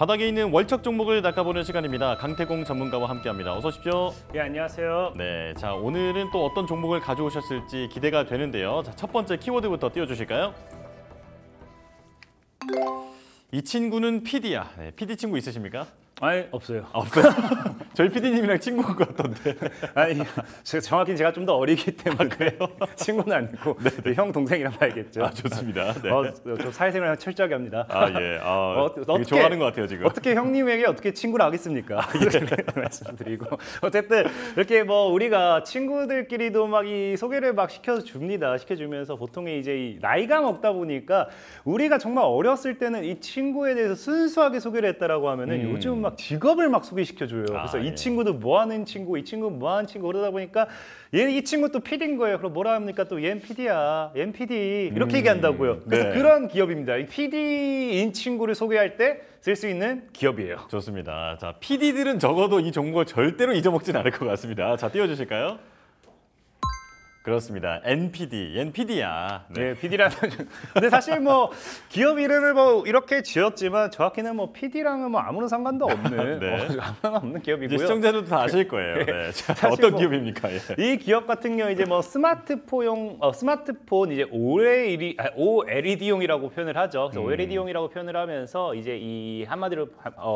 바닥에 있는 월척 종목을 낚아보는 시간입니다. 강태공 전문가와 함께합니다. 어서 오십시오. 예, 안녕하세요. 네, 자 오늘은 또 어떤 종목을 가져오셨을지 기대가 되는데요. 자, 첫 번째 키워드부터 띄워주실까요? 이 친구는 PD야. 네, PD 친구 있으십니까? 아니, 없어요. 없어요? 저희 PD님이랑 친구인 것 같던데. 아니, 정확히 제가 좀 더 어리기 때문에 그래요. 친구는 아니고 형 동생이랑 봐야겠죠. 아, 좋습니다. 네. 좀 사회생활 철저하게 합니다. 아, 예. 되게 좋아하는 것 같아요, 지금. 어떻게 형님에게 어떻게 친구를 하겠습니까? 예. 말씀드리고 어쨌든 이렇게 뭐 우리가 친구들끼리도 막 이 소개를 막 시켜줍니다. 시켜주면서 보통 이제 이 나이가 먹다 보니까 우리가 정말 어렸을 때는 이 친구에 대해서 순수하게 소개를 했다라고 하면은 요즘 막 직업을 막 소개시켜줘요. 그래서 이 예. 친구도 뭐 하는 친구, 이 친구 뭐 하는 친구 그러다 보니까 이 친구 또 PD인 거예요. 그럼 뭐라 합니까? 또 얜 PD야, 얜 PD 이렇게 얘기한다고요. 그래서 네. 그런 기업입니다. 이 PD인 친구를 소개할 때 쓸 수 있는 기업이에요. 좋습니다. 자, PD들은 적어도 이 종목을 절대로 잊어먹진 않을 것 같습니다. 자, 띄워주실까요? 그렇습니다. NPD, NPD야. 네, PD라는. 근데 사실 뭐 기업 이름을 뭐 이렇게 지었지만 정확히는 뭐 PD랑은 뭐 아무런 상관도 없는 네. 아무런 없는 기업이고요. 이제 시청자들도 다 아실 거예요. 네. 자, 사실 어떤 뭐 기업입니까? 예. 이 기업 같은 경우 이제 뭐 스마트폰 이제 OLED용이라고 표현을 하죠. 그래서 OLED용이라고 표현을 하면서 이제 이 한마디로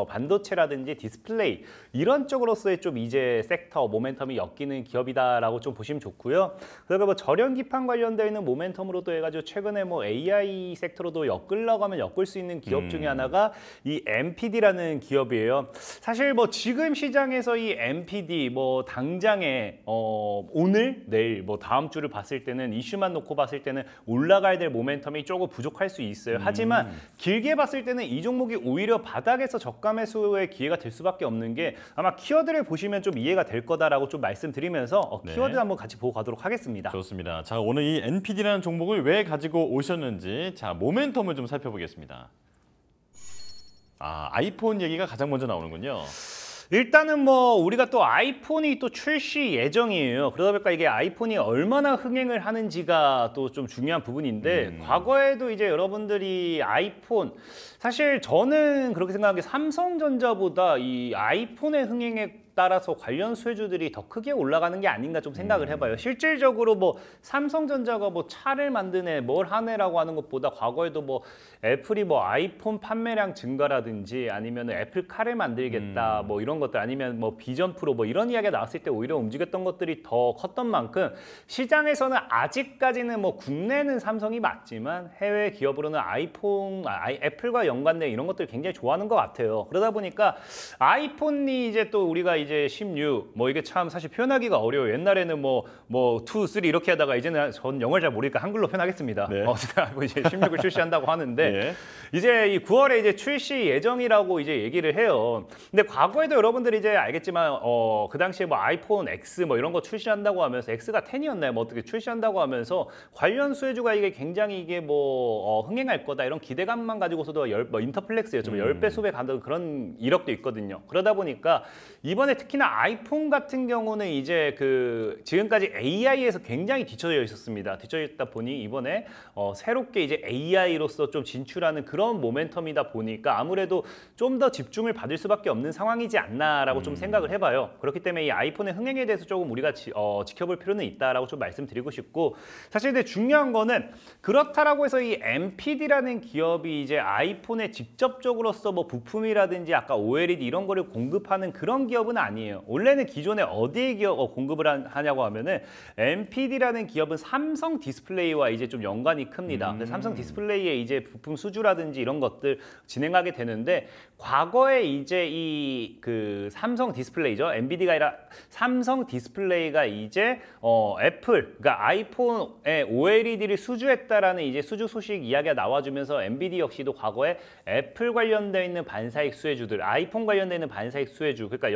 반도체라든지 디스플레이 이런 쪽으로서의 좀 이제 섹터 모멘텀이 엮이는 기업이다라고 좀 보시면 좋고요. 그다음에 뭐 저련기판 관련되어 있는 모멘텀으로도 해가지고 최근에 뭐 AI 섹터로도 엮으려고 하면 엮을 수 있는 기업 중에 하나가 이 NPD라는 기업이에요. 사실 뭐 지금 시장에서 이 NPD 뭐 당장에 오늘 내일 뭐 다음 주를 봤을 때는 이슈만 놓고 봤을 때는 올라가야 될 모멘텀이 조금 부족할 수 있어요. 하지만 길게 봤을 때는 이 종목이 오히려 바닥에서 저가 매수의 기회가 될 수밖에 없는 게 아마 키워드를 보시면 좀 이해가 될 거다라고 좀 말씀드리면서 키워드 네. 한번 같이 보고 가도록 하겠습니다. 좋습니다. 자, 오늘 이 NPD라는 종목을 왜 가지고 오셨는지 자, 모멘텀을 좀 살펴보겠습니다. 아, 아이폰 얘기가 가장 먼저 나오는군요. 일단은 뭐 우리가 또 아이폰이 또 출시 예정이에요. 그러다 보니까 이게 아이폰이 얼마나 흥행을 하는지가 또 좀 중요한 부분인데 과거에도 이제 여러분들이 아이폰 사실 저는 그렇게 생각하는 게 삼성전자보다 이 아이폰의 흥행에 따라서 관련 수혜주들이 더 크게 올라가는 게 아닌가 좀 생각을 해봐요. 실질적으로 뭐 삼성전자가 뭐 차를 만드네 뭘 하네라고 하는 것보다 과거에도 뭐 애플이 뭐 아이폰 판매량 증가라든지 아니면 애플카를 만들겠다 뭐 이런 것들 아니면 뭐 비전 프로 뭐 이런 이야기가 나왔을 때 오히려 움직였던 것들이 더 컸던 만큼 시장에서는 아직까지는 뭐 국내는 삼성이 맞지만 해외 기업으로는 애플과 연관된 이런 것들 굉장히 좋아하는 것 같아요. 그러다 보니까 아이폰이 이제 또 우리가 이제 16, 뭐 이게 참 사실 표현하기가 어려워요. 옛날에는 뭐 2, 3 이렇게 하다가 이제는 전 영어를 잘 모르니까 한글로 표현하겠습니다. 네. 이제 16을 출시한다고 하는데 예. 이제 이 9월에 이제 출시 예정이라고 이제 얘기를 해요. 근데 과거에도 여러분들이 이제 알겠지만 그 당시에 뭐 아이폰 X 뭐 이런 거 출시한다고 하면서 X가 10이었나요? 뭐 어떻게 출시한다고 하면서 관련 수혜주가 이게 굉장히 이게 뭐 흥행할 거다 이런 기대감만 가지고서도 뭐 인터플렉스였죠. 10배 수배 간다는 그런 이력도 있거든요. 그러다 보니까 이번에 특히나 아이폰 같은 경우는 이제 그 지금까지 AI에서 굉장히 뒤처져 있었습니다. 뒤처져 있다 보니 이번에 새롭게 이제 AI로서 좀 진출하는 그런 모멘텀이다 보니까 아무래도 좀 더 집중을 받을 수밖에 없는 상황이지 않나라고 좀 생각을 해봐요. 그렇기 때문에 이 아이폰의 흥행에 대해서 조금 우리가 지켜볼 필요는 있다라고 좀 말씀드리고 싶고 사실 근데 중요한 거는 그렇다라고 해서 이 NPD라는 기업이 이제 아이폰에 직접적으로서 뭐 부품이라든지 아까 OLED 이런 거를 공급하는 그런 기업은 아니에요. 원래는 기존에 어디에 공급을 하냐고 하면은 NPD라는 기업은 삼성 디스플레이와 이제 좀 연관이 큽니다. 삼성 디스플레이의 이제 부품 수주라든지 이런 것들 진행하게 되는데 과거에 이제 이 그 삼성 디스플레이죠. 엔비디가 아니라 삼성 디스플레이가 이제 애플, 그러니까 아이폰에 OLED를 수주했다라는 이제 수주 소식 이야기가 나와주면서 엔비디 역시도 과거에 애플 관련되어 있는 반사익 수혜주들, 아이폰 관련되어 있는 반사익 수혜주, 그러니까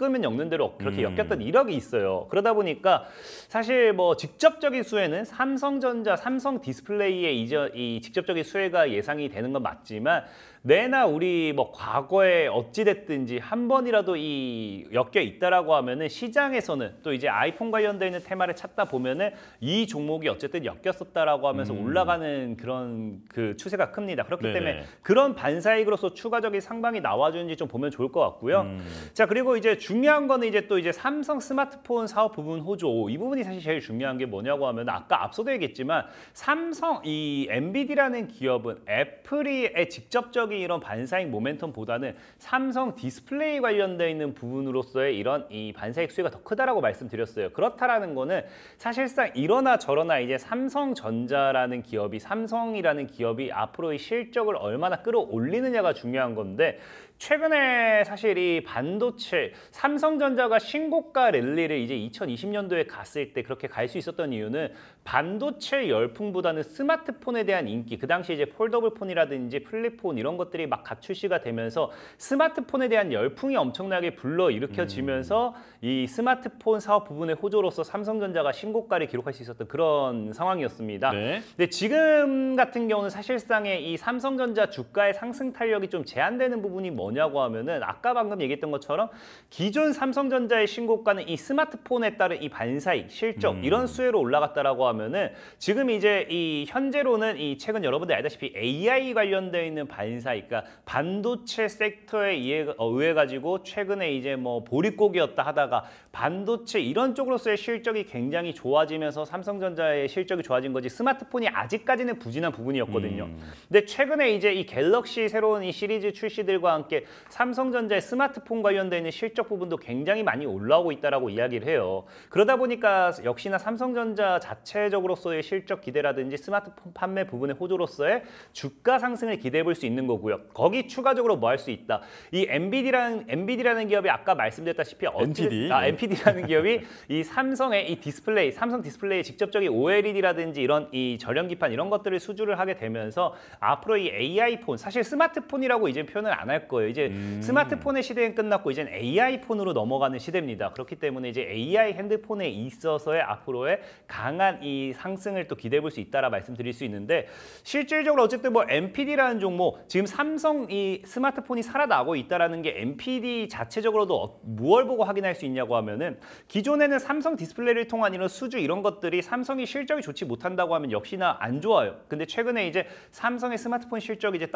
엮으면 엮는 대로 그렇게 엮였던 이력이 있어요. 그러다 보니까 사실 뭐 직접적인 수혜는 삼성전자, 삼성 디스플레이의 이 직접적인 수혜가 예상이 되는 건 맞지만 내나 우리 뭐 과거에 어찌 됐든지 한 번이라도 이 엮여 있다라고 하면은 시장에서는 또 이제 아이폰 관련돼 있는 테마를 찾다 보면은 이 종목이 어쨌든 엮였었다라고 하면서 올라가는 그런 그 추세가 큽니다. 그렇기 네네. 때문에 그런 반사이익으로서 추가적인 상방이 나와주는지 좀 보면 좋을 것 같고요. 자, 그리고 이제 중요한 거는 이제 또 이제 삼성 스마트폰 사업 부분 호조, 이 부분이 사실 제일 중요한 게 뭐냐고 하면 아까 앞서도 얘기했지만 삼성 이 엔비디라는 기업은 애플의 직접적인 이런 반사익 모멘텀보다는 삼성 디스플레이 관련돼 있는 부분으로서의 이런 이 반사익 수혜가 더 크다라고 말씀드렸어요. 그렇다라는 거는 사실상 이러나 저러나 이제 삼성전자라는 기업이, 삼성이라는 기업이 앞으로의 실적을 얼마나 끌어올리느냐가 중요한 건데, 최근에 사실 이 반도체, 삼성전자가 신고가 랠리를 이제 2020년도에 갔을 때 그렇게 갈 수 있었던 이유는 반도체 열풍보다는 스마트폰에 대한 인기, 그 당시 이제 폴더블 폰이라든지 플립폰 이런 것들이 막 갓 출시가 되면서 스마트폰에 대한 열풍이 엄청나게 불러일으켜지면서 이 스마트폰 사업 부분의 호조로서 삼성전자가 신고가를 기록할 수 있었던 그런 상황이었습니다. 네. 근데 지금 같은 경우는 사실상의 이 삼성전자 주가의 상승 탄력이 좀 제한되는 부분이 뭐냐고 하면은 아까 방금 얘기했던 것처럼 기존 삼성전자의 신고가는 이 스마트폰에 따른 이 반사익, 실적 이런 수혜로 올라갔다라고 하면은 지금 이제 이 현재로는 이 최근 여러분들 알다시피 AI 관련되어 있는 반사익, 그러니까 반도체 섹터에 의해 가지고 최근에 이제 뭐 보릿고기였다 하다가 반도체 이런 쪽으로서의 실적이 굉장히 좋아지면서 삼성전자의 실적이 좋아진 거지 스마트폰이 아직까지는 부진한 부분이었거든요. 근데 최근에 이제 이 갤럭시 새로운 이 시리즈 출시들과 함께 삼성전자의 스마트폰 관련돼 있는 실적 부분도 굉장히 많이 올라오고 있다라고 이야기를 해요. 그러다 보니까 역시나 삼성전자 자체적으로서의 실적 기대라든지 스마트폰 판매 부분의 호조로서의 주가 상승을 기대해 볼 수 있는 거고요. 거기 추가적으로 뭐 할 수 있다. 이 엔비디라는 기업이 아까 말씀드렸다시피 엔피디라는 기업이 이 삼성의 이 디스플레이, 삼성 디스플레이 직접적인 OLED라든지 이런 이 절연기판 이런 것들을 수주를 하게 되면서 앞으로 이 AI 폰, 사실 스마트폰이라고 이제 표현을 안 할 거예요. 이제 스마트폰의 시대는 끝났고 이제는 AI 폰으로 넘어가는 시대입니다. 그렇기 때문에 이제 AI 핸드폰에 있어서의 앞으로의 강한 이 상승을 또 기대해 볼 수 있다라 말씀드릴 수 있는데, 실질적으로 어쨌든 뭐 NPD라는 종목, 지금 삼성 이 스마트폰이 살아나고 있다라는 게 NPD 자체적으로도 무엇을 보고 확인할 수 있냐고 하면은 기존에는 삼성 디스플레이를 통한 이런 수주 이런 것들이 삼성이 실적이 좋지 못한다고 하면 역시나 안 좋아요. 근데 최근에 이제 삼성의 스마트폰 실적이 이제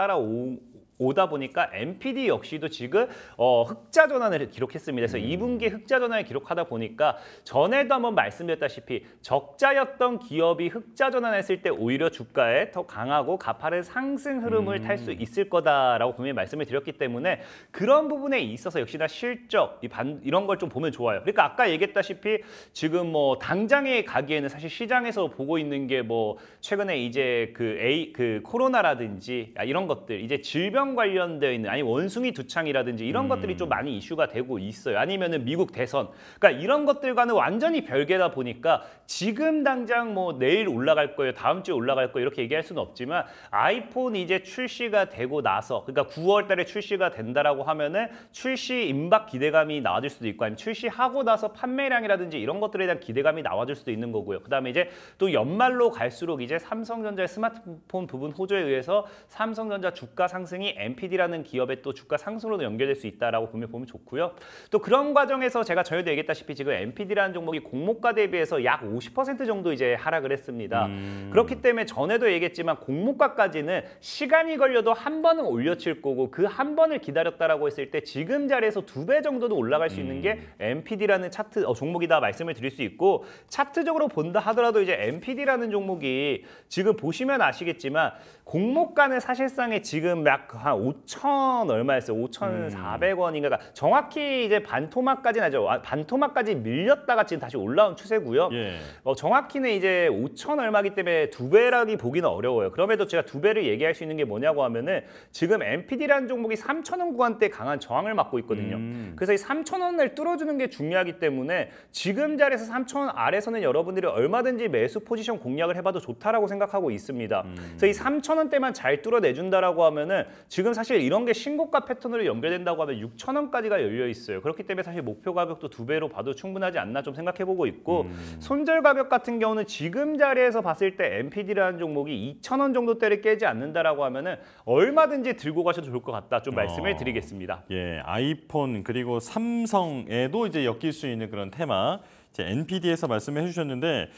오다 보니까 NPD 역시도 지금 흑자 전환을 기록했습니다. 그래서 2분기에 흑자 전환을 기록하다 보니까 전에도 한번 말씀드렸다시피 적자였던 기업이 흑자 전환했을 때 오히려 주가에 더 강하고 가파른 상승 흐름을 탈 수 있을 거다라고 분명히 말씀을 드렸기 때문에 그런 부분에 있어서 역시나 실적 이런 걸 좀 보면 좋아요. 그러니까 아까 얘기했다시피 지금 뭐 당장에 가기에는 사실 시장에서 보고 있는 게 뭐 최근에 이제 그 코로나라든지 이런 것들 이제 질병 관련되어 있는 아니 원숭이 두창이라든지 이런 것들이 좀 많이 이슈가 되고 있어요. 아니면은 미국 대선. 그러니까 이런 것들과는 완전히 별개다 보니까 지금 당장 뭐 내일 올라갈 거예요. 다음 주에 올라갈 거예요. 이렇게 얘기할 수는 없지만 아이폰 이제 출시가 되고 나서 그러니까 9월 달에 출시가 된다라고 하면은 출시 임박 기대감이 나와줄 수도 있고 아니면 출시하고 나서 판매량이라든지 이런 것들에 대한 기대감이 나와줄 수도 있는 거고요. 그다음에 이제 또 연말로 갈수록 이제 삼성전자의 스마트폰 부분 호조에 의해서 삼성전자 주가 상승이 NPD라는 기업의 또 주가 상승으로도 연결될 수 있다라고 보면 좋고요. 또 그런 과정에서 제가 전에도 얘기했다시피 지금 NPD라는 종목이 공모가 대비해서 약 50% 정도 이제 하락을 했습니다. 그렇기 때문에 전에도 얘기했지만 공모가까지는 시간이 걸려도 한 번은 올려칠 거고 그 한 번을 기다렸다라고 했을 때 지금 자리에서 2배 정도도 올라갈 수 있는 게 NPD라는 차트 종목이다 말씀을 드릴 수 있고, 차트적으로 본다 하더라도 이제 NPD라는 종목이 지금 보시면 아시겠지만 공모가는 사실상에 지금 약 한 5천 얼마였어요? 5,400원인가. 그러니까 정확히 이제 반토막까지는 아니죠. 반토막까지 밀렸다가 지금 다시 올라온 추세고요. 예. 정확히는 이제 5천 얼마기 때문에 2배라기 보기는 어려워요. 그럼에도 제가 2배를 얘기할 수 있는 게 뭐냐고 하면은 지금 NPD라는 종목이 3,000원 구간대 강한 저항을 맞고 있거든요. 그래서 이 3,000원을 뚫어주는 게 중요하기 때문에 지금 자리에서 3,000원 아래서는 여러분들이 얼마든지 매수 포지션 공략을 해봐도 좋다라고 생각하고 있습니다. 그래서 이 3,000원대만 잘 뚫어내준다라고 하면은 지금 사실 이런 게 신고가 패턴으로 연결된다고 하면 6,000원까지가 열려 있어요. 그렇기 때문에 사실 목표 가격도 2배로 봐도 충분하지 않나 좀 생각해보고 있고 손절 가격 같은 경우는 지금 자리에서 봤을 때 NPD라는 종목이 2,000원 정도대를 깨지 않는다라고 하면은 얼마든지 들고 가셔도 좋을 것 같다 좀 말씀을 드리겠습니다. 예, 아이폰 그리고 삼성에도 이제 엮일 수 있는 그런 테마 이제 NPD에서 말씀해 주셨는데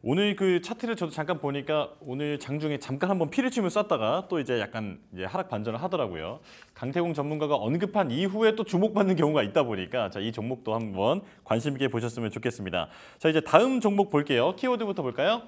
오늘 그 차트를 저도 잠깐 보니까 오늘 장중에 잠깐 한번 피를 치며 쐈다가 또 이제 약간 이제 하락 반전을 하더라고요. 강태공 전문가가 언급한 이후에 또 주목받는 경우가 있다 보니까 자, 이 종목도 한번 관심 있게 보셨으면 좋겠습니다. 자, 이제 다음 종목 볼게요. 키워드부터 볼까요?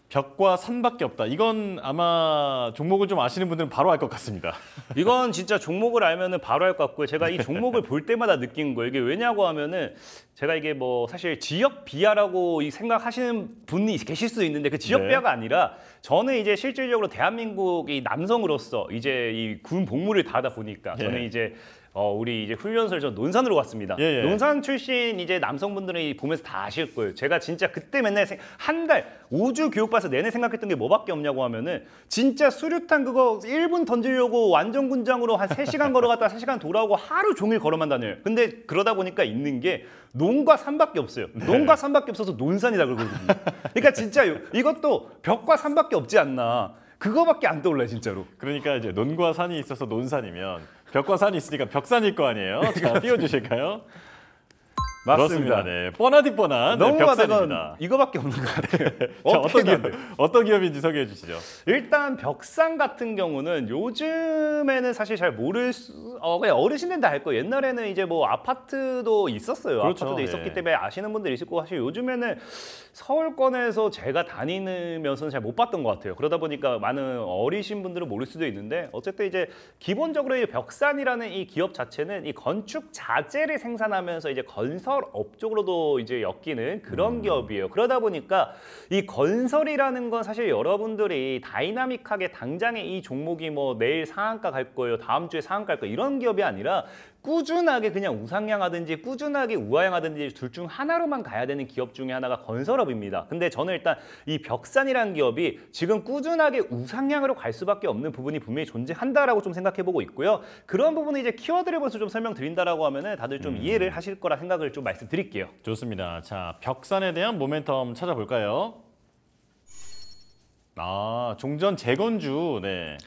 벽과 산밖에 없다. 이건 아마 종목을 좀 아시는 분들은 바로 알 것 같습니다. 이건 진짜 종목을 알면은 바로 할 것 같고요. 제가 이 종목을 볼 때마다 느낀 거예요. 이게 왜냐고 하면은 제가 이게 뭐 사실 지역 비하라고 생각하시는 분이 계실 수도 있는데 그 지역 네. 비하가 아니라 저는 이제 실질적으로 대한민국 이 남성으로서 이제 이 군 복무를 다하다 보니까 저는 예. 이제 우리 이제 훈련소를 저 논산으로 갔습니다. 예, 예. 논산 출신 이제 남성분들이 보면서 다 아실 거예요. 제가 진짜 그때 맨날 한 달 5주 교육받아서 내내 생각했던 게 뭐밖에 없냐고 하면은 진짜 수류탄 그거 1분 던지려고 완전 군장으로 한 3시간 걸어갔다 3시간 돌아오고 하루 종일 걸어만 다녀요. 근데 그러다 보니까 있는 게 논과 산밖에 없어요. 논과 산밖에 없어서 논산이다 그러거든요. 그러니까 진짜 이것도 벽과 산밖에 없지 않나. 그거밖에 안 떠올라요, 진짜로. 그러니까 이제 논과 산이 있어서 논산이면 벽과 산이 있으니까 벽산일 거 아니에요. 자, 띄워주실까요? 맞습니다. 그렇습니다. 네, 뻔하디 뻔한 네, 너무 벽산입니다. 이거밖에 없는 것 같아요. 자, 어떻게든 안 돼요. 어떤 기업인지 소개해 주시죠. 일단 벽산 같은 경우는 요즘에는 사실 잘 모를 그냥 어르신들은 다 알 거예요. 옛날에는 이제 뭐 아파트도 있었어요. 그렇죠. 아파트도 있었기 예. 때문에 아시는 분들이 있을 거고 사실 요즘에는 서울권에서 제가 다니면서는 잘 못 봤던 것 같아요. 그러다 보니까 많은 어리신 분들은 모를 수도 있는데 어쨌든 이제 기본적으로 이 벽산이라는 이 기업 자체는 이 건축 자재를 생산하면서 이제 건설 업 쪽으로도 이제 엮이는 그런 기업이에요. 그러다 보니까 이 건설이라는 건 사실 여러분들이 다이나믹하게 당장에 이 종목이 뭐 내일 상한가 갈 거예요, 다음 주에 상한가 갈 거예요 이런 기업이 아니라 꾸준하게 그냥 우상향하든지 꾸준하게 우하향하든지 둘 중 하나로만 가야 되는 기업 중에 하나가 건설업입니다. 근데 저는 일단 이 벽산이라는 기업이 지금 꾸준하게 우상향으로 갈 수밖에 없는 부분이 분명히 존재한다라고 좀 생각해보고 있고요. 그런 부분을 이제 키워드를 보면서 좀 설명드린다라고 하면은 다들 좀 이해를 하실 거라 생각을 좀 말씀드릴게요. 좋습니다. 자, 벽산에 대한 모멘텀 찾아볼까요? 아, 종전 재건주. 네.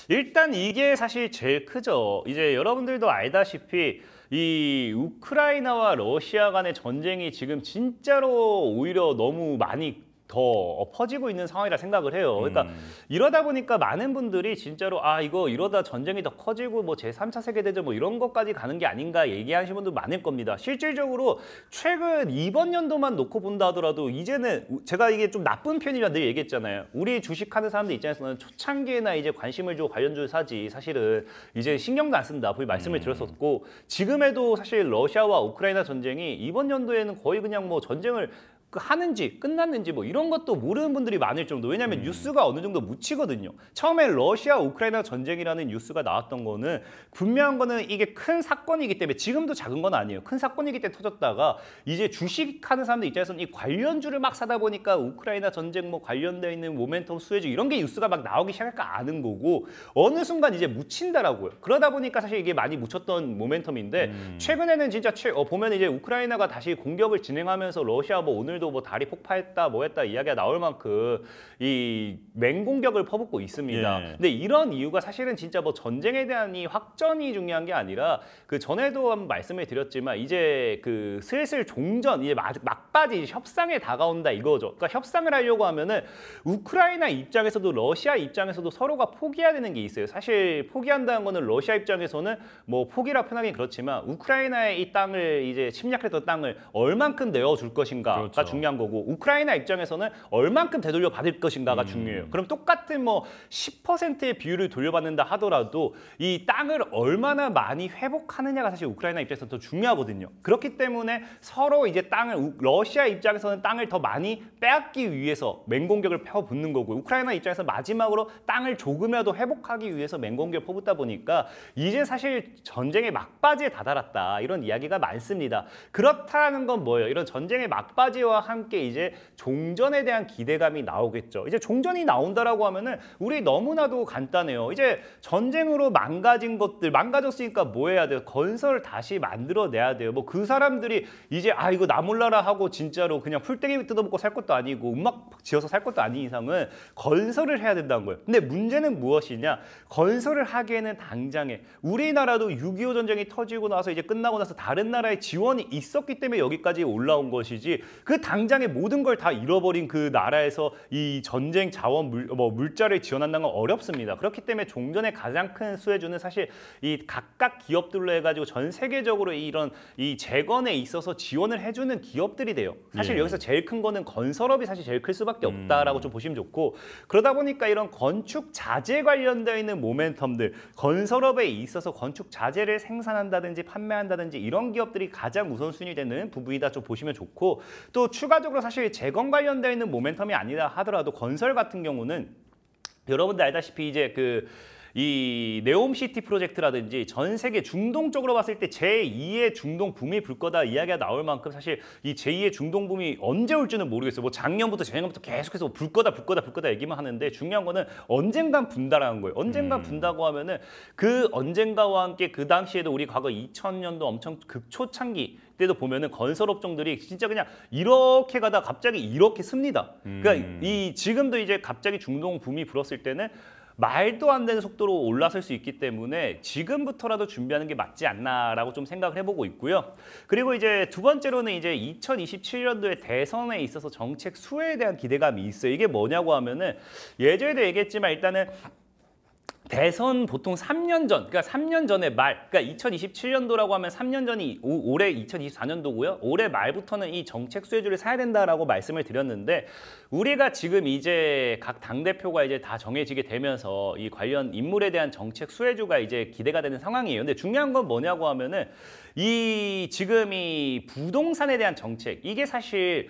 일단 이게 사실 제일 크죠. 이제 여러분들도 알다시피 이 우크라이나와 러시아 간의 전쟁이 지금 진짜로 오히려 너무 많이 더 퍼지고 있는 상황이라 생각을 해요. 그러니까 이러다 보니까 많은 분들이 진짜로 이거 이러다 전쟁이 더 커지고 뭐 제3차 세계대전 뭐 이런 것까지 가는 게 아닌가 얘기하시는 분들 많을 겁니다. 실질적으로 최근 이번 연도만 놓고 본다 하더라도 이제는 제가 이게 좀 나쁜 편이라 늘 얘기했잖아요. 우리 주식하는 사람들 입장에서는 초창기에나 이제 관심을 주고 관련주를 사지 사실은 이제 신경도 안 쓴다. 분명히 말씀을 드렸었고 지금에도 사실 러시아와 우크라이나 전쟁이 이번 연도에는 거의 그냥 뭐 전쟁을 하는지 끝났는지 뭐 이런 것도 모르는 분들이 많을 정도. 왜냐하면 뉴스가 어느 정도 묻히거든요. 처음에 러시아 우크라이나 전쟁이라는 뉴스가 나왔던 거는 분명한 거는 이게 큰 사건이기 때문에 지금도 작은 건 아니에요. 큰 사건이기 때문에 터졌다가 이제 주식하는 사람들 입장에서는 이 관련주를 막 사다 보니까 우크라이나 전쟁 뭐 관련되어 있는 모멘텀 수혜주 이런 게 뉴스가 막 나오기 시작할까 아는 거고 어느 순간 이제 묻힌다라고요. 그러다 보니까 사실 이게 많이 묻혔던 모멘텀인데 최근에는 진짜 보면 이제 우크라이나가 다시 공격을 진행하면서 러시아 뭐 오늘도 뭐 다리 폭파했다 뭐 했다 이야기가 나올 만큼 이 맹공격을 퍼붓고 있습니다. 예. 근데 이런 이유가 사실은 진짜 뭐 전쟁에 대한 이 확전이 중요한 게 아니라 그 전에도 한번 말씀을 드렸지만 이제 그 슬슬 종전 이제 막바지 협상에 다가온다 이거죠. 그러니까 협상을 하려고 하면은 우크라이나 입장에서도 러시아 입장에서도 서로가 포기해야 되는 게 있어요. 사실 포기한다는 거는 러시아 입장에서는 뭐 포기라 편하긴 그렇지만 우크라이나의 이 땅을 이제 침략했던 땅을 얼만큼 내어줄 것인가가 그렇죠. 중요한 거고 우크라이나 입장에서는 얼만큼 되돌려 받을 것인가가 중요해요. 그럼 똑같은 뭐 10%의 비율을 돌려받는다 하더라도 이 땅을 얼마나 많이 회복하느냐가 사실 우크라이나 입장에서 더 중요하거든요. 그렇기 때문에 서로 이제 땅을 러시아 입장에서는 땅을 더 많이 빼앗기 위해서 맹공격을 펴붓는 거고 우크라이나 입장에서 마지막으로 땅을 조금이라도 회복하기 위해서 맹공격을 퍼붓다 보니까 이제 사실 전쟁의 막바지에 다다랐다 이런 이야기가 많습니다. 그렇다는 건 뭐예요? 이런 전쟁의 막바지와 수혜주와 함께 이제 종전에 대한 기대감이 나오겠죠. 이제 종전이 나온다라고 하면은 우리 너무나도 간단해요. 이제 전쟁으로 망가진 것들, 망가졌으니까 뭐 해야 돼요? 건설을 다시 만들어내야 돼요. 뭐 그 사람들이 이제 이거 나 몰라라 하고 진짜로 그냥 풀떼기 뜯어먹고 살 것도 아니고 음악 지어서 살 것도 아닌 이상은 건설을 해야 된다는 거예요. 근데 문제는 무엇이냐? 건설을 하기에는 당장에 우리나라도 6.25 전쟁이 터지고 나서 이제 끝나고 나서 다른 나라의 지원이 있었기 때문에 여기까지 올라온 것이지 그 당장에 모든 걸 다 잃어버린 그 나라에서 이 전쟁 자원 물자를 지원한다는 건 어렵습니다. 그렇기 때문에 종전의 가장 큰 수혜주는 사실 이 각각 기업들로 해가지고 전 세계적으로 이런 이 재건에 있어서 지원을 해주는 기업들이 돼요. 사실 예. 여기서 제일 큰 거는 건설업이 사실 제일 클 수밖에 없다라고 좀 보시면 좋고 그러다 보니까 이런 건축 자재 관련되어 있는 모멘텀들 건설업에 있어서 건축 자재를 생산한다든지 판매한다든지 이런 기업들이 가장 우선순위 되는 부분이다 좀 보시면 좋고 또 추가적으로 사실 재건 관련되어 있는 모멘텀이 아니라 하더라도 건설 같은 경우는 여러분들 알다시피 이제 이 네옴시티 프로젝트라든지 전 세계 중동 쪽으로 봤을 때 제2의 중동 붐이 불 거다 이야기가 나올 만큼 사실 이 제2의 중동 붐이 언제 올지는 모르겠어요. 뭐 작년부터 재작년부터 계속해서 불 거다 얘기만 하는데 중요한 거는 언젠간 분다라는 거예요. 언젠간 분다고 하면은 그 언젠가와 함께 그 당시에도 우리 과거 2000년도 엄청 극초창기 때도 보면은 건설 업종들이 진짜 그냥 이렇게 가다 갑자기 이렇게 씁니다. 그러니까 이 지금도 이제 갑자기 중동 붐이 불었을 때는 말도 안 되는 속도로 올라설 수 있기 때문에 지금부터라도 준비하는 게 맞지 않나라고 좀 생각을 해보고 있고요. 그리고 이제 두 번째로는 이제 2027년도에 대선에 있어서 정책 수혜에 대한 기대감이 있어요. 이게 뭐냐고 하면은 예전에도 얘기했지만 일단은 대선 보통 3년 전, 그러니까 3년 전에 그러니까 2027년도라고 하면 3년 전이 올해 2024년도고요. 올해 말부터는 이 정책 수혜주를 사야 된다라고 말씀을 드렸는데 우리가 지금 이제 각 당대표가 이제 다 정해지게 되면서 이 관련 인물에 대한 정책 수혜주가 이제 기대가 되는 상황이에요. 근데 중요한 건 뭐냐고 하면은 지금 이 부동산에 대한 정책, 이게 사실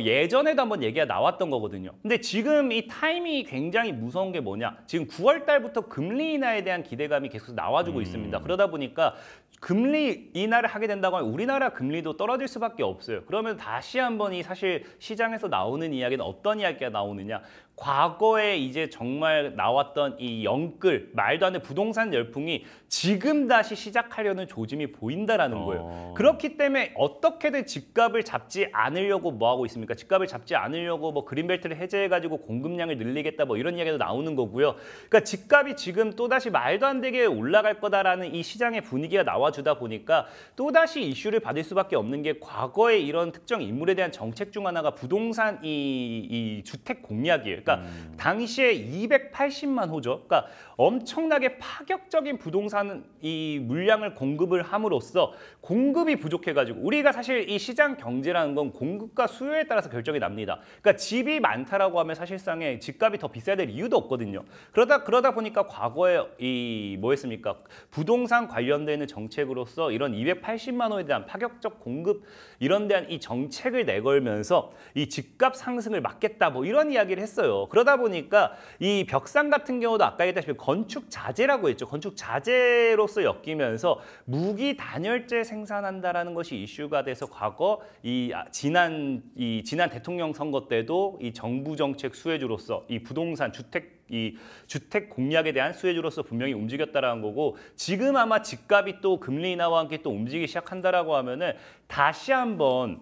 예전에도 한번 얘기가 나왔던 거거든요. 근데 지금 이 타이밍이 굉장히 무서운 게 뭐냐? 지금 9월 달부터 금리 인하에 대한 기대감이 계속 나와주고 있습니다. 그러다 보니까 금리 인하를 하게 된다고 하면 우리나라 금리도 떨어질 수밖에 없어요. 그러면 다시 한번 이 사실 시장에서 나오는 이야기는 어떤 이야기가 나오느냐? 과거에 이제 정말 나왔던 이 영끌, 말도 안 되는 부동산 열풍이 지금 다시 시작하려는 조짐이 보인다라는 거예요. 그렇기 때문에 어떻게든 집값을 잡지 않으려고 뭐 하고 있습니까? 집값을 잡지 않으려고 뭐 그린벨트를 해제해가지고 공급량을 늘리겠다 뭐 이런 이야기도 나오는 거고요. 그러니까 집값이 지금 또다시 말도 안 되게 올라갈 거다라는 이 시장의 분위기가 나와주다 보니까 또다시 이슈를 받을 수밖에 없는 게 과거의 이런 특정 인물에 대한 정책 중 하나가 부동산 이 주택 공약이에요. 그러니까 당시에 280만 호죠. 그러니까 엄청나게 파격적인 부동산 이 물량을 공급을 함으로써 공급이 부족해가지고 우리가 사실 이 시장 경제라는 건 공급과 수요에 따라서 결정이 납니다. 그러니까 집이 많다라고 하면 사실상의 집값이 더 비싸야 될 이유도 없거든요. 그러다 보니까 과거에 뭐였습니까? 부동산 관련되는 정책으로서 이런 280만 호에 대한 파격적 공급 이런 데한 이 정책을 내걸면서 이 집값 상승을 막겠다 뭐 이런 이야기를 했어요. 그러다 보니까 이 벽산 같은 경우도 아까 얘기했다시피 건축 자재라고 했죠. 건축 자재로서 엮이면서 무기 단열재 생산한다라는 것이 이슈가 돼서 과거 지난 대통령 선거 때도 이 정부 정책 수혜주로서 이 부동산 주택 공약에 대한 수혜주로서 분명히 움직였다라는 거고 지금 아마 집값이 또 금리 인하와 함께 또 움직이기 시작한다라고 하면은 다시 한번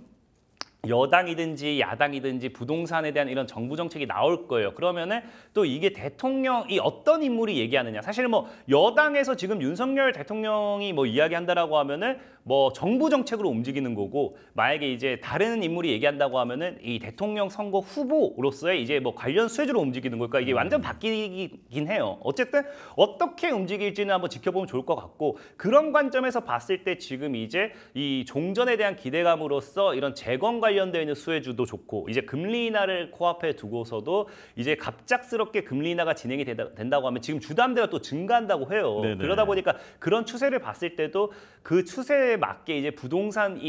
여당이든지 야당이든지 부동산에 대한 이런 정부 정책이 나올 거예요. 그러면은 또 이게 대통령이 어떤 인물이 얘기하느냐. 사실 뭐 여당에서 지금 윤석열 대통령이 뭐 이야기한다라고 하면은 뭐 정부 정책으로 움직이는 거고 만약에 이제 다른 인물이 얘기한다고 하면은 이 대통령 선거 후보로서의 이제 뭐 관련 수혜주로 움직이는 거니까 이게 완전 바뀌긴 해요. 어쨌든 어떻게 움직일지는 한번 지켜보면 좋을 것 같고 그런 관점에서 봤을 때 지금 이제 이 종전에 대한 기대감으로서 이런 재건 관련되어 있는 수혜주도 좋고 이제 금리 인하를 코앞에 두고서도 이제 갑작스럽게 금리 인하가 진행이 된다고 하면 지금 주담대가 또 증가한다고 해요. 그러다 보니까 그런 추세를 봤을 때도 그 추세에 맞게 이제 부동산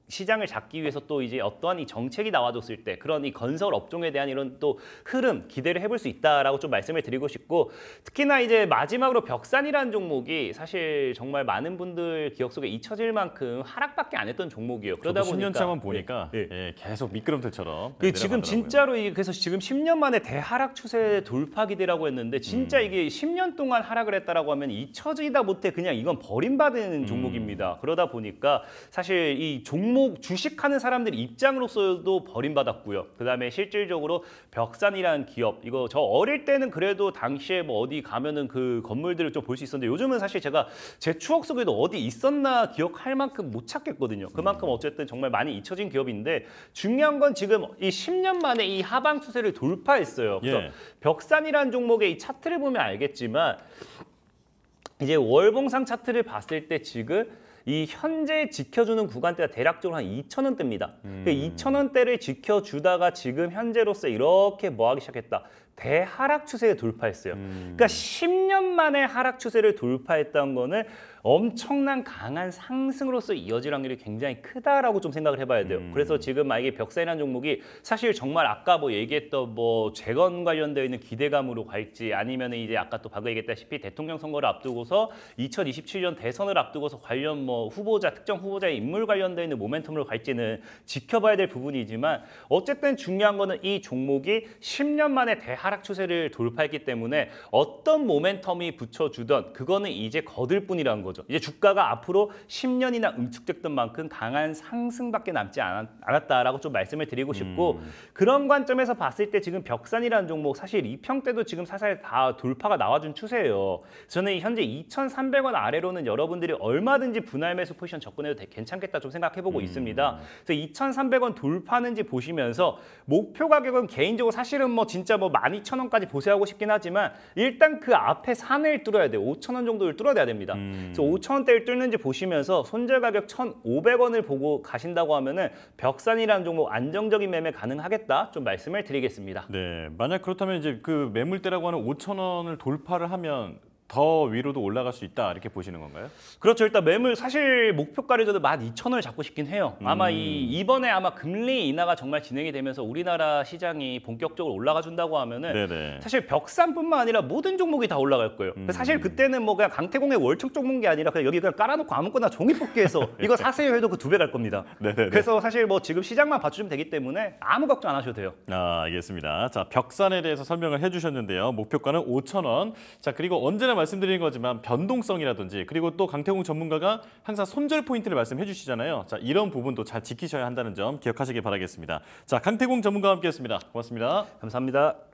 시장을 잡기 위해서 또 이제 어떠한 이 정책이 나와줬을 때 그런 이 건설 업종에 대한 이런 또 흐름 기대를 해볼 수 있다라고 좀 말씀을 드리고 싶고 특히나 이제 마지막으로 벽산이라는 종목이 사실 정말 많은 분들 기억 속에 잊혀질 만큼 하락밖에 안 했던 종목이에요. 그러다 저도 보니까 10년 차만 보니까 네. 예, 계속 미끄럼틀처럼 지금 내려가더라고요. 진짜로 그래서 지금 10년 만에 대하락 추세 돌파 기대라고 했는데 진짜 이게 10년 동안 하락을 했다라고 하면 잊혀지다 못해 그냥 이건 버림받은 종목입니다. 그러다 보니까 사실 이 종목 주식하는 사람들 입장으로서도 버림받았고요. 그다음에 실질적으로 벽산이라는 기업 이거 저 어릴 때는 그래도 당시에 뭐 어디 가면은 그 건물들을 좀 볼 수 있었는데 요즘은 사실 제가 제 추억 속에도 어디 있었나 기억할 만큼 못 찾겠거든요. 그만큼 어쨌든 정말 많이 잊혀진 기업인데 중요한 건 지금 이 10년 만에 이 하방 추세를 돌파했어요. 그래서 예. 벽산이라는 종목의 이 차트를 보면 알겠지만 이제 월봉상 차트를 봤을 때 지금 이 현재 지켜주는 구간대가 대략적으로 한 2,000원대입니다. 그 2,000원대를 지켜주다가 지금 현재로서 이렇게 뭐하기 시작했다. 대하락 추세에 돌파했어요. 그러니까 10년 만에 하락 추세를 돌파했던 거는 엄청난 강한 상승으로서 이어질 확률이 굉장히 크다라고 좀 생각을 해봐야 돼요. 그래서 지금 만약에 벽산이라는 종목이 사실 정말 아까 뭐 얘기했던 뭐 재건 관련되어 있는 기대감으로 갈지 아니면 이제 아까 또 방금 얘기했다시피 대통령 선거를 앞두고서 2027년 대선을 앞두고서 관련 뭐 후보자 특정 후보자의 인물 관련되어 있는 모멘텀으로 갈지는 지켜봐야 될 부분이지만 어쨌든 중요한 거는 이 종목이 10년 만에 대하락 추세를 돌파했기 때문에 어떤 모멘텀이 붙여주던 그거는 이제 거들 뿐이라는 거죠. 이제 주가가 앞으로 10년이나 응축됐던 만큼 강한 상승밖에 남지 않았다라고 좀 말씀을 드리고 싶고 그런 관점에서 봤을 때 지금 벽산이라는 종목 사실 2평 때도 지금 사실 다 돌파가 나와준 추세예요. 저는 현재 2,300원 아래로는 여러분들이 얼마든지 분할 매수 포지션 접근해도 괜찮겠다 좀 생각해보고 있습니다. 그래서 2,300원 돌파는지 보시면서 목표 가격은 개인적으로 사실은 뭐 진짜 뭐 12,000원까지 보세하고 싶긴 하지만 일단 그 앞에 산을 뚫어야 돼요. 5,000원 정도를 뚫어야 됩니다. 그래서 5,000원대를 뚫는지 보시면서 손절 가격 1,500원을 보고 가신다고 하면은 벽산이라는 종목 안정적인 매매 가능하겠다 좀 말씀을 드리겠습니다. 네, 만약 그렇다면 이제 그 매물대라고 하는 5,000원을 돌파를 하면 더 위로도 올라갈 수 있다 이렇게 보시는 건가요? 그렇죠. 일단 매물 사실 목표가를 저도 12,000원을 잡고 싶긴 해요. 아마 이번에 아마 금리 인하가 정말 진행이 되면서 우리나라 시장이 본격적으로 올라가 준다고 하면은 네네. 사실 벽산뿐만 아니라 모든 종목이 다 올라갈 거예요. 사실 그때는 뭐 그냥 강태공의 월척 종목이 아니라 그냥 여기 그냥 깔아놓고 아무거나 종이 뽑기해서 이거 사세요 해도 그 2배 갈 겁니다. 네네네. 그래서 사실 뭐 지금 시장만 봐주면 되기 때문에 아무 걱정 안 하셔도 돼요. 아, 알겠습니다. 자, 벽산에 대해서 설명을 해주셨는데요. 목표가는 5,000원. 자, 그리고 언제나 말씀드리는 거지만 변동성이라든지 그리고 또 강태공 전문가가 항상 손절 포인트를 말씀해 주시잖아요. 자, 이런 부분도 잘 지키셔야 한다는 점 기억하시기 바라겠습니다. 자, 강태공 전문가와 함께했습니다. 고맙습니다. 감사합니다.